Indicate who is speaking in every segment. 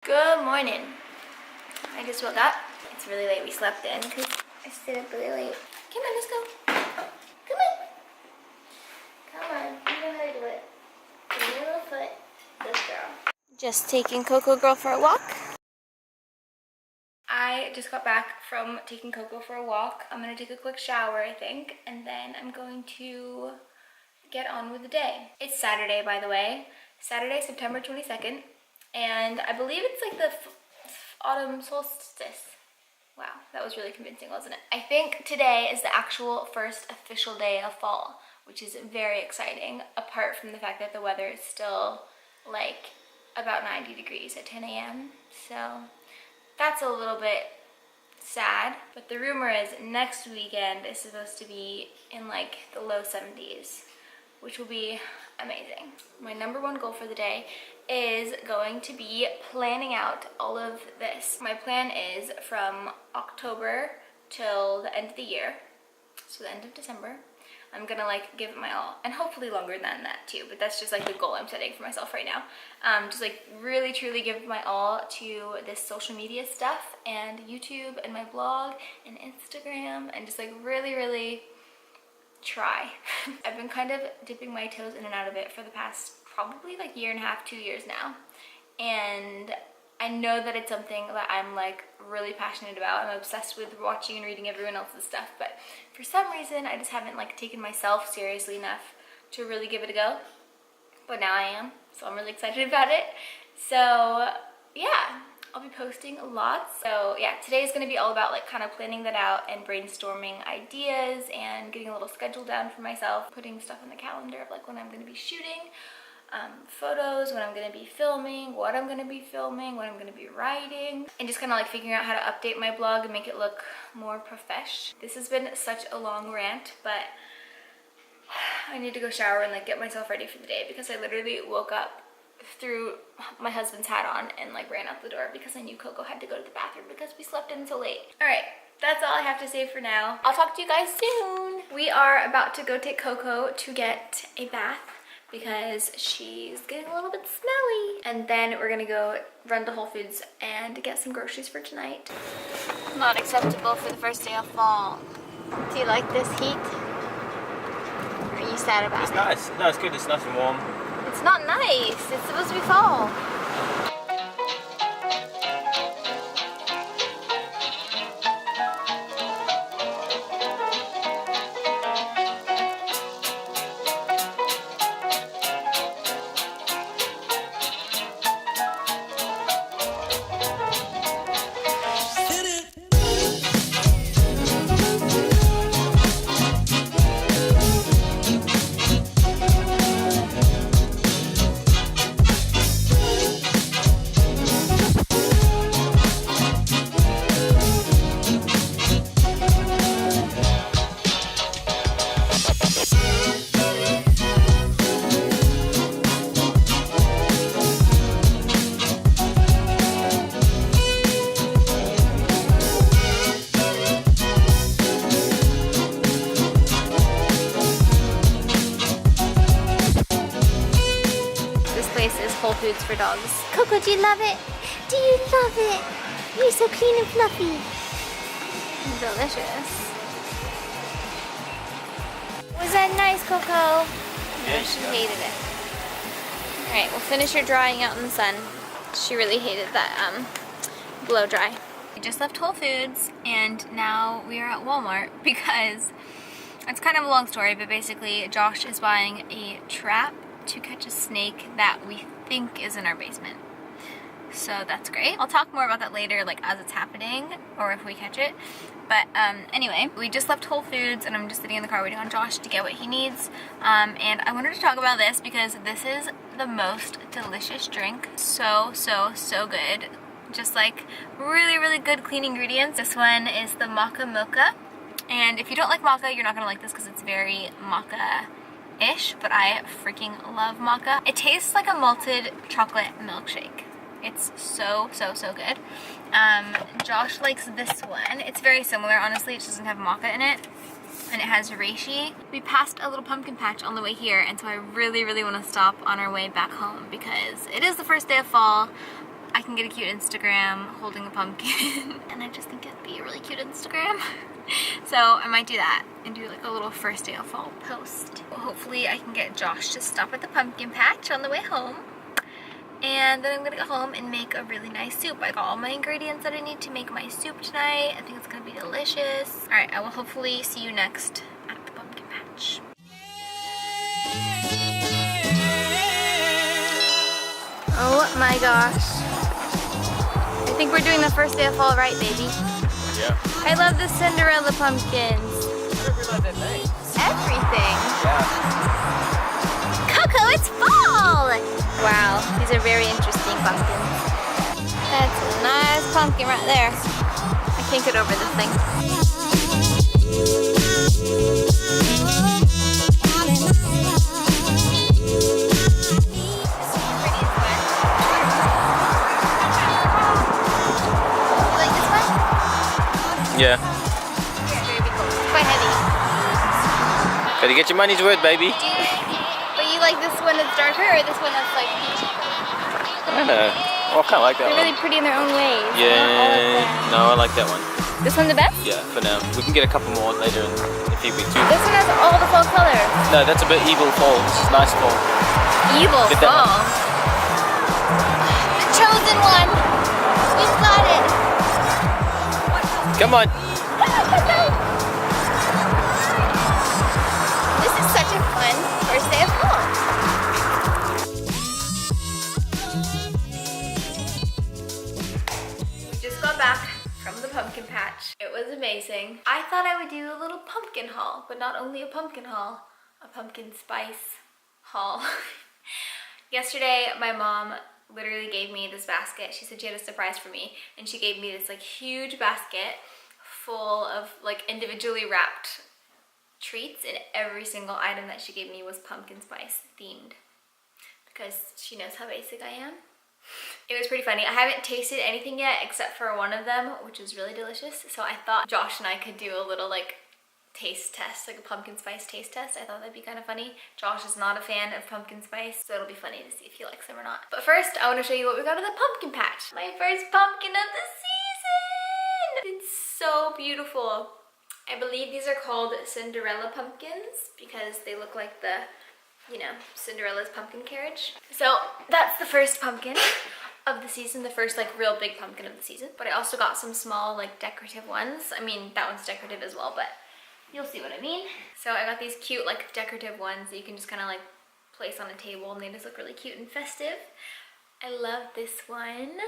Speaker 1: Good morning. I just woke up. It's really late. We slept in because I stayed up really late. Come on, let's go. Come on. Come on. You know how to do it. Give me your little foot. Good girl. Just taking Coco Girl for a walk. I just got back from taking Coco for a walk. I'm going to take a quick shower, I think, and then I'm going to get on with the day. It's Saturday, by the way. Saturday, September 22nd. And I believe it's like the autumn solstice. Wow, that was really convincing, wasn't it? I think today is the actual first official day of fall, which is very exciting, apart from the fact that the weather is still like about 90 degrees at 10 a.m. So that's a little bit sad. But the rumor is next weekend is supposed to be in like the low 70s, which will be amazing. My number one goal for the day is going to be planning out all of this. My plan is from October till the end of the year, so the end of December. I'm gonna like give it my all, and hopefully longer than that too, but that's just like the goal I'm setting for myself right now. Just like really truly give my all to this social media stuff and YouTube and my blog and Instagram, and just like really try. I've been kind of dipping my toes in and out of it for the past probably like year and a half, 2 years now, and I know that it's something that I'm like really passionate about. I'm obsessed with watching and reading everyone else's stuff, but for some reason I just haven't like taken myself seriously enough to really give it a go. But now I am, so I'm really excited about it. So yeah, I'll be posting lots. So yeah, today is going to be all about like kind of planning that out and brainstorming ideas and getting a little schedule down for myself, putting stuff on the calendar of like when I'm going to be shooting, photos, when I'm going to be filming, what I'm going to be filming, what I'm going to be writing, and just kind of like figuring out how to update my blog and make it look more profesh. This has been such a long rant, but I need to go shower and like get myself ready for the day, because I literally woke up, threw my husband's hat on, and like ran out the door because I knew Coco had to go to the bathroom because we slept in so late. All right, that's all I have to say for now. I'll talk to you guys soon. We are about to go take Coco to get a bath because she's getting a little bit smelly. And then we're gonna go run to Whole Foods and get some groceries for tonight. Not acceptable for the first day of fall. Do you like this heat? Or are you sad about it?
Speaker 2: It's nice. No, it's good. It's nice and warm.
Speaker 1: It's not nice. It's supposed to be fall. Whole Foods for dogs. Coco, do you love it? Do you love it? You're so clean and fluffy. Delicious. Was that nice, Coco? No, she hated it. Alright, we'll finish her drying out in the sun. She really hated that blow dry. We just left Whole Foods and now we are at Walmart because it's kind of a long story, but basically Josh is buying a trap to catch a snake that we think is in our basement. So that's great. I'll talk more about that later, like as it's happening or if we catch it. But anyway, we just left Whole Foods and I'm just sitting in the car waiting on Josh to get what he needs. And I wanted to talk about this because this is the most delicious drink. So good. Just like really good clean ingredients. This one is the Maca Mocha. And if you don't like maca, you're not gonna like this because it's very maca-ish, but I freaking love maca. It tastes like a malted chocolate milkshake. It's so good. Josh likes this one. It's very similar, honestly. It just doesn't have maca in it. And it has reishi. We passed a little pumpkin patch on the way here, and so I really want to stop on our way back home because it is the first day of fall, I can get a cute Instagram holding a pumpkin. And I just think it'd be a really cute Instagram. So I might do that and do like a little first day of fall post. Hopefully I can get Josh to stop at the pumpkin patch on the way home. And then I'm gonna go home and make a really nice soup. I got all my ingredients that I need to make my soup tonight. I think it's gonna be delicious. All right, I will hopefully see you next at the pumpkin patch. Oh my gosh. I think we're doing the first day of fall right, baby.
Speaker 2: Yeah.
Speaker 1: I love the Cinderella pumpkins.
Speaker 2: I don't realize that name.
Speaker 1: Everything.
Speaker 2: Yeah.
Speaker 1: Coco, it's fall! Wow, these are very interesting pumpkins. That's a nice pumpkin right there. I can't get over this thing. You like this one?
Speaker 2: Yeah.
Speaker 1: Very cool. It's quite heavy.
Speaker 2: Gotta get your money's worth, baby.
Speaker 1: But you like this one that's darker or this one that's like peachy?
Speaker 2: I don't know. Oh, I kind of like that
Speaker 1: They're
Speaker 2: one.
Speaker 1: really pretty in their own ways.
Speaker 2: Yeah. No, I like that one.
Speaker 1: This one the best?
Speaker 2: Yeah, for now. We can get a couple more later in a few weeks too.
Speaker 1: This one has all the fall colors.
Speaker 2: No, that's a bit evil fall. This is nice fall.
Speaker 1: Evil
Speaker 2: Get that
Speaker 1: fall. The chosen one. We've got it.
Speaker 2: Come on.
Speaker 1: This is such a fun first day of fall. We just got back from the pumpkin patch. It was amazing. I thought I would do a little pumpkin haul, but not only a pumpkin haul, a pumpkin spice haul. Yesterday, my mom literally gave me this basket. She said she had a surprise for me, and she gave me this like huge basket full of like individually wrapped treats, and every single item that she gave me was pumpkin spice themed because she knows how basic I am. It was pretty funny. I haven't tasted anything yet except for one of them, which is really delicious. So I thought Josh and I could do a little like taste test, like a pumpkin spice taste test. I thought that'd be kind of funny. Josh is not a fan of pumpkin spice, so it'll be funny to see if he likes them or not. But first, I want to show you what we got at the pumpkin patch. My first pumpkin of the season! It's so beautiful. I believe these are called Cinderella Pumpkins because they look like the, you know, Cinderella's pumpkin carriage. So that's the first pumpkin of the season, the first like real big pumpkin of the season. But I also got some small like decorative ones. I mean, that one's decorative as well, but you'll see what I mean. So I got these cute like decorative ones that you can just kind of like place on a table and they just look really cute and festive. I love this one.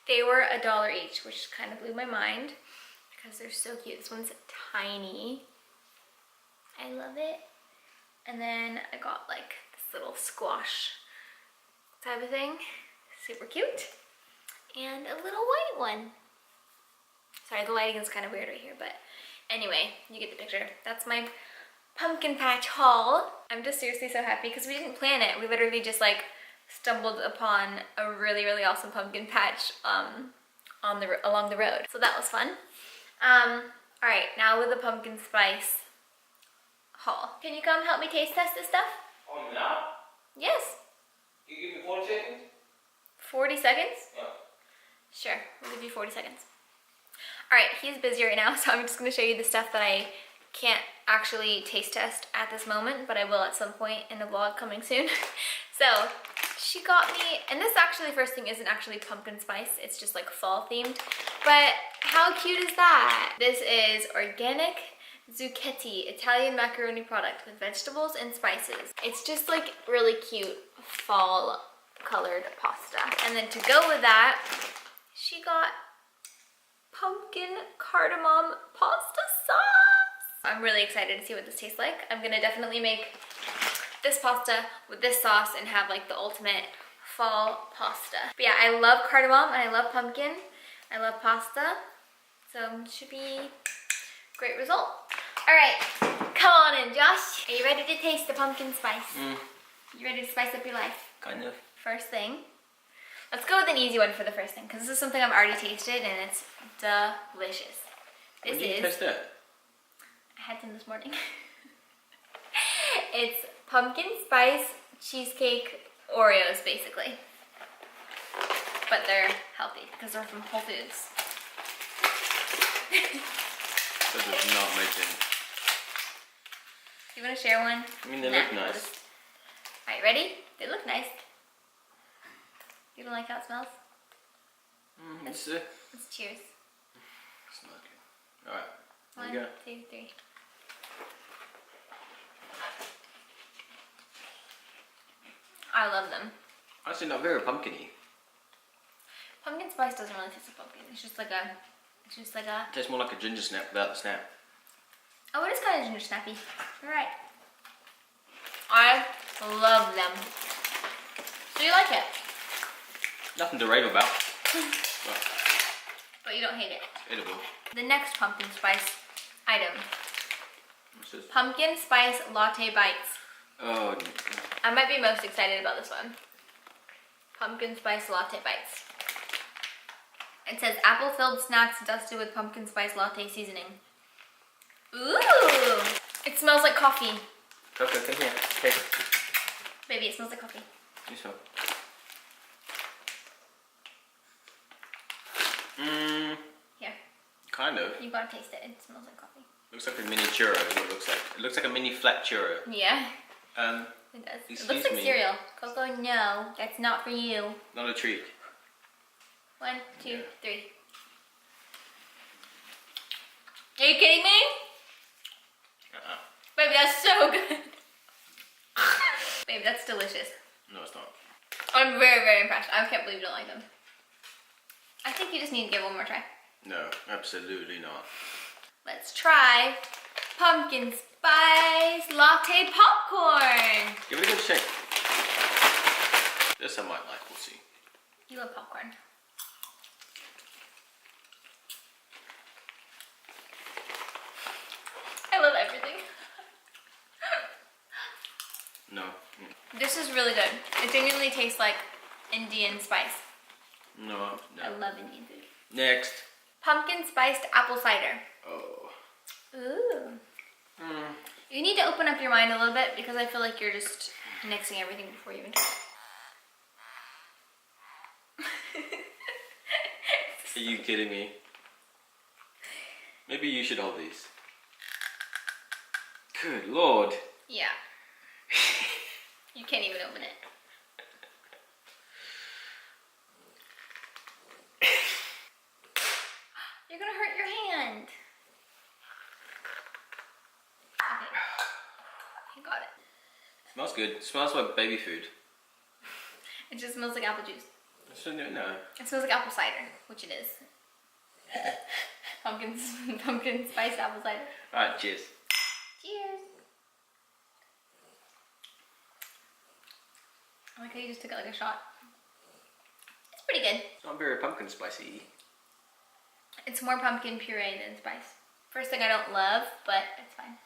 Speaker 1: They were $1 each, which kind of blew my mind because they're so cute. This one's tiny. I love it. And then I got like this little squash type of thing. Super cute. And a little white one. Sorry, the lighting is kind of weird right here, but anyway, you get the picture. That's my pumpkin patch haul. I'm just seriously so happy because we didn't plan it. We literally just like stumbled upon a really, really awesome pumpkin patch along the road. So that was fun. All right, now with the pumpkin spice haul. Can you come help me taste test this stuff?
Speaker 2: Oh, now?
Speaker 1: Yes.
Speaker 2: You give me 40 seconds?
Speaker 1: 40 seconds?
Speaker 2: Yeah.
Speaker 1: Sure, we'll give you 40 seconds. All right, he's busy right now, so I'm just gonna show you the stuff that I can't actually taste test at this moment, but I will at some point in a vlog coming soon. So she got me, and this actually first thing isn't actually pumpkin spice, it's just like fall themed, but how cute is that? This is organic zucchetti Italian macaroni product with vegetables and spices. It's just like really cute fall colored pasta. And then to go with that, she got pumpkin cardamom pasta sauce. I'm really excited to see what this tastes like. I'm gonna definitely make this pasta with this sauce and have like the ultimate fall pasta. But yeah, I love cardamom and I love pumpkin. I love pasta. So it should be a great result. All right, come on in, Josh. Are you ready to taste the pumpkin spice? You ready to spice up your life?
Speaker 2: Kind of.
Speaker 1: First thing, let's go with an easy one for the first thing because this is something I've already tasted and it's delicious.
Speaker 2: When did you taste that?
Speaker 1: I had some this morning. It's pumpkin spice cheesecake Oreos, basically. but they're healthy because they're from Whole Foods.
Speaker 2: That does not make sense.
Speaker 1: You want to share one?
Speaker 2: I mean, they look nice.
Speaker 1: Alright, ready? They look nice. You don't like how it smells?
Speaker 2: Let's
Speaker 1: cheers.
Speaker 2: Smell good. Alright, there you go.
Speaker 1: 1, 2, 3. I love them.
Speaker 2: Actually, not very pumpkin-y.
Speaker 1: Pumpkin spice doesn't really taste like pumpkin. It's just like a.
Speaker 2: It tastes more like a ginger snap without the snap.
Speaker 1: Oh, it is kind of ginger snappy. You're right. I love them. So you like it?
Speaker 2: Nothing to rave about.
Speaker 1: But you don't hate it.
Speaker 2: It's edible.
Speaker 1: The next pumpkin spice item.
Speaker 2: What's this?
Speaker 1: Pumpkin spice latte bites.
Speaker 2: Oh.
Speaker 1: I might be most excited about this one. Pumpkin spice latte bites. It says apple-filled snacks dusted with pumpkin spice latte seasoning. Ooh! It smells like coffee.
Speaker 2: Coco, come here. Taste.
Speaker 1: Baby, it smells like coffee.
Speaker 2: You smell.
Speaker 1: Here.
Speaker 2: Kind of.
Speaker 1: You gotta taste it. It smells like coffee.
Speaker 2: Looks like a mini churro is what it looks like. It looks like a mini flat churro.
Speaker 1: Yeah. It does. It looks like cereal. Coco, no. That's not for you.
Speaker 2: Not a treat.
Speaker 1: 1, 2, 3. Are you kidding me? Baby, that's so good. Baby, that's delicious.
Speaker 2: No, it's not.
Speaker 1: I'm very, very impressed. I can't believe you don't like them. I think you just need to give it one more try.
Speaker 2: No, absolutely not.
Speaker 1: Let's try pumpkin spice latte popcorn.
Speaker 2: Give it a good shake. This I might like, we'll see.
Speaker 1: You love popcorn. I love everything.
Speaker 2: No.
Speaker 1: This is really good. It genuinely tastes like Indian spice.
Speaker 2: No.
Speaker 1: I love Indian food.
Speaker 2: Next.
Speaker 1: Pumpkin spiced apple cider.
Speaker 2: Oh.
Speaker 1: Ooh. You need to open up your mind a little bit because I feel like you're just mixing everything before you even try.
Speaker 2: Are you kidding me? Maybe you should hold these. Good lord.
Speaker 1: Yeah. You can't even open it. You're gonna hurt your hand. Okay. You got it.
Speaker 2: Smells good. It smells like baby food.
Speaker 1: It just smells like apple juice.
Speaker 2: No.
Speaker 1: It smells like apple cider, which it is. Pumpkin spiced apple cider.
Speaker 2: Alright, cheers.
Speaker 1: Cheers. I like how you just took it like a shot. It's pretty good.
Speaker 2: It's not very pumpkin spicy.
Speaker 1: It's more pumpkin puree than spice. First thing I don't love, but it's fine.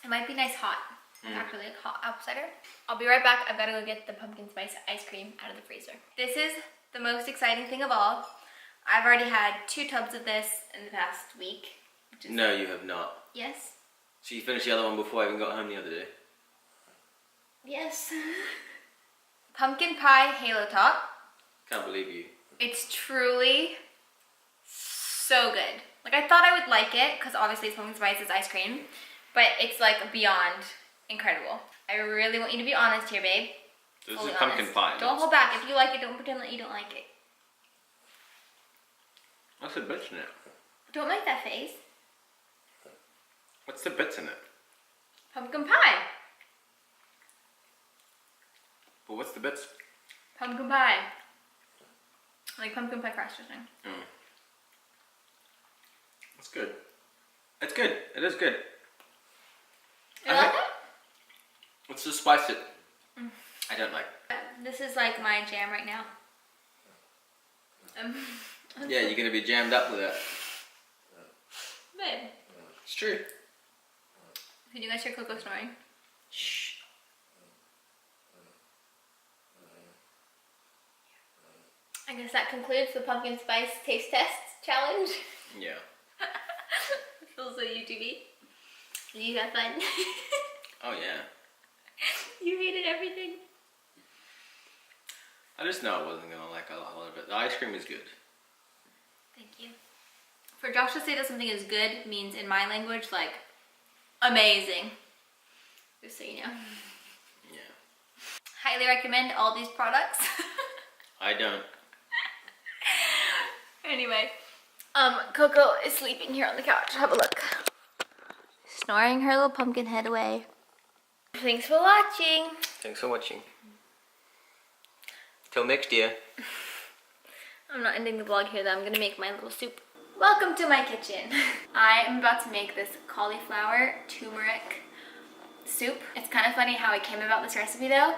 Speaker 1: It might be nice hot. Actually, like hot apple cider. I'll be right back. I've got to go get the pumpkin spice ice cream out of the freezer. This is the most exciting thing of all. I've already had 2 tubs of this in the past week.
Speaker 2: No, you have not.
Speaker 1: Yes.
Speaker 2: So you finished the other one before I even got home the other day?
Speaker 1: Yes. Pumpkin pie halo top.
Speaker 2: Can't believe you.
Speaker 1: It's truly so good. Like, I thought I would like it because obviously it's pumpkin spice, it's ice cream, but it's like beyond incredible. I really want you to be honest here, babe.
Speaker 2: This
Speaker 1: Fully
Speaker 2: is pumpkin
Speaker 1: honest.
Speaker 2: pie.
Speaker 1: Don't hold back. If you like it, don't pretend that you don't like it.
Speaker 2: What's the bits in it?
Speaker 1: Don't make that face.
Speaker 2: What's the bits in it?
Speaker 1: Pumpkin pie.
Speaker 2: But what's the bits?
Speaker 1: Pumpkin pie. Like pumpkin pie crust or something.
Speaker 2: It's good. It's good. It is good.
Speaker 1: You like it?
Speaker 2: What's the spice it? I don't like.
Speaker 1: This is like my jam right now.
Speaker 2: Yeah, you're gonna be jammed up with it.
Speaker 1: Babe.
Speaker 2: It's true.
Speaker 1: Can you guys hear Coco snoring?
Speaker 2: Shh.
Speaker 1: I guess that concludes the pumpkin spice taste test challenge.
Speaker 2: Yeah.
Speaker 1: It feels so YouTube-y. Did you have fun?
Speaker 2: Oh yeah.
Speaker 1: You hated everything.
Speaker 2: I just know I wasn't gonna like a lot of it. The ice cream is good.
Speaker 1: Thank you. For Josh to say that something is good means in my language, like, amazing. Just so you know.
Speaker 2: Yeah.
Speaker 1: Highly recommend all these products.
Speaker 2: I don't.
Speaker 1: Anyway, Coco is sleeping here on the couch. Have a look. Snoring her little pumpkin head away. Thanks for watching.
Speaker 2: Thanks for watching. Till next year.
Speaker 1: I'm not ending the vlog here though. I'm gonna make my little soup. Welcome to my kitchen. I am about to make this cauliflower turmeric soup. It's kind of funny how I came about this recipe though.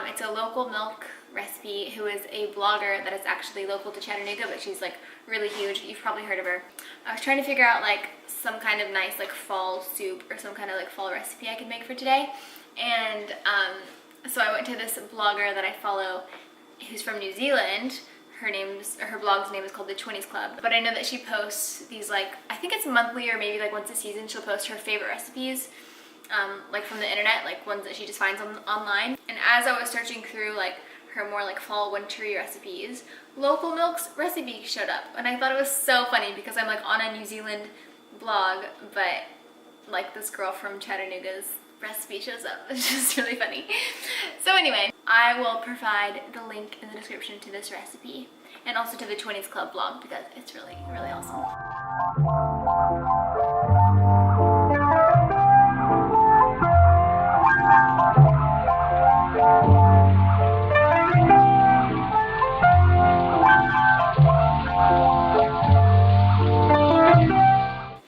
Speaker 1: It's a local milk recipe who is a blogger that is actually local to Chattanooga, but she's like really huge. You've probably heard of her. I was trying to figure out like some kind of nice like fall soup or some kind of like fall recipe I could make for today. And so I went to this blogger that I follow who's from New Zealand. Her blog's name is called The 20s Club. But I know that she posts these like, I think it's monthly or maybe like once a season she'll post her favorite recipes like from the internet, like ones that she just finds online. And as I was searching through like her more like fall wintry recipes, Local Milk's recipe showed up. And I thought it was so funny because I'm like on a New Zealand blog, but like this girl from Chattanooga's recipe shows up. It's just really funny. So anyway, I will provide the link in the description to this recipe and also to the 20s Club blog because it's really, really awesome.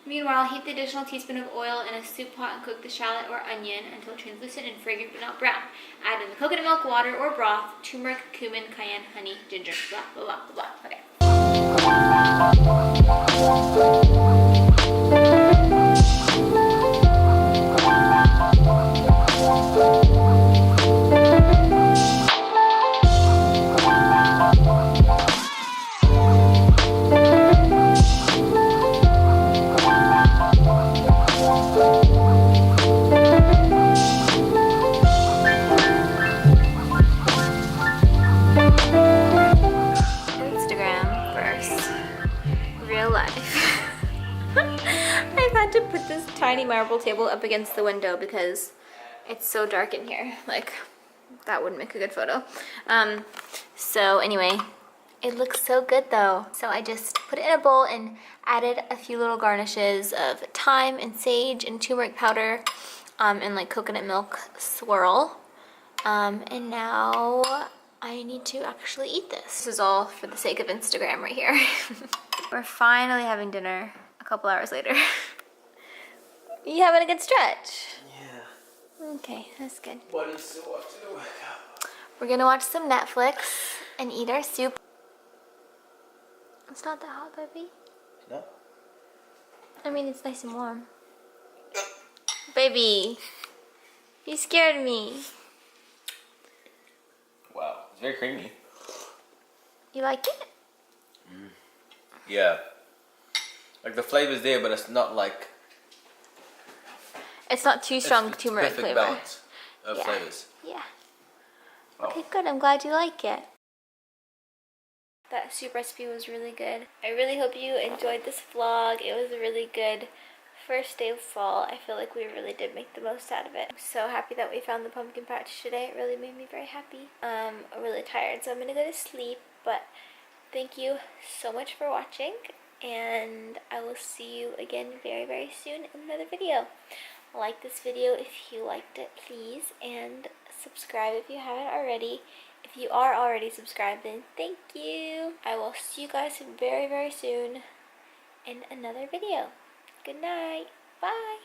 Speaker 1: Meanwhile, heat the additional teaspoon of oil in a soup pot and cook the shallot or onion until translucent and fragrant but not brown. Add in the coconut milk, water, or broth, turmeric, cumin, cayenne, honey, ginger, blah, blah, blah, blah, blah. Okay. Tiny marble table up against the window because it's so dark in here. Like, that wouldn't make a good photo. So anyway, it looks so good though. So I just put it in a bowl and added a few little garnishes of thyme and sage and turmeric powder and like coconut milk swirl. And now I need to actually eat this. This is all for the sake of Instagram right here. We're finally having dinner a couple hours later. You having a good stretch?
Speaker 2: Yeah.
Speaker 1: Okay, that's good.
Speaker 2: What is so after the workout?
Speaker 1: We're gonna watch some Netflix and eat our soup. It's not that hot, baby.
Speaker 2: No.
Speaker 1: I mean, it's nice and warm. Baby, you scared me.
Speaker 2: Wow, it's very creamy.
Speaker 1: You like it?
Speaker 2: Mm. Yeah. Like the flavor's there, but it's not like...
Speaker 1: It's not too strong turmeric
Speaker 2: perfect
Speaker 1: flavor.
Speaker 2: Balance of flavors.
Speaker 1: Yeah.
Speaker 2: Oh.
Speaker 1: Okay, good. I'm glad you like it. That soup recipe was really good. I really hope you enjoyed this vlog. It was a really good first day of fall. I feel like we really did make the most out of it. I'm so happy that we found the pumpkin patch today. It really made me very happy. I'm really tired, so I'm gonna go to sleep. But thank you so much for watching, and I will see you again very, very soon in another video. Like this video if you liked it, please, and subscribe if you haven't already. If you are already subscribed, then thank you. I will see you guys very, very soon in another video. Good night. Bye.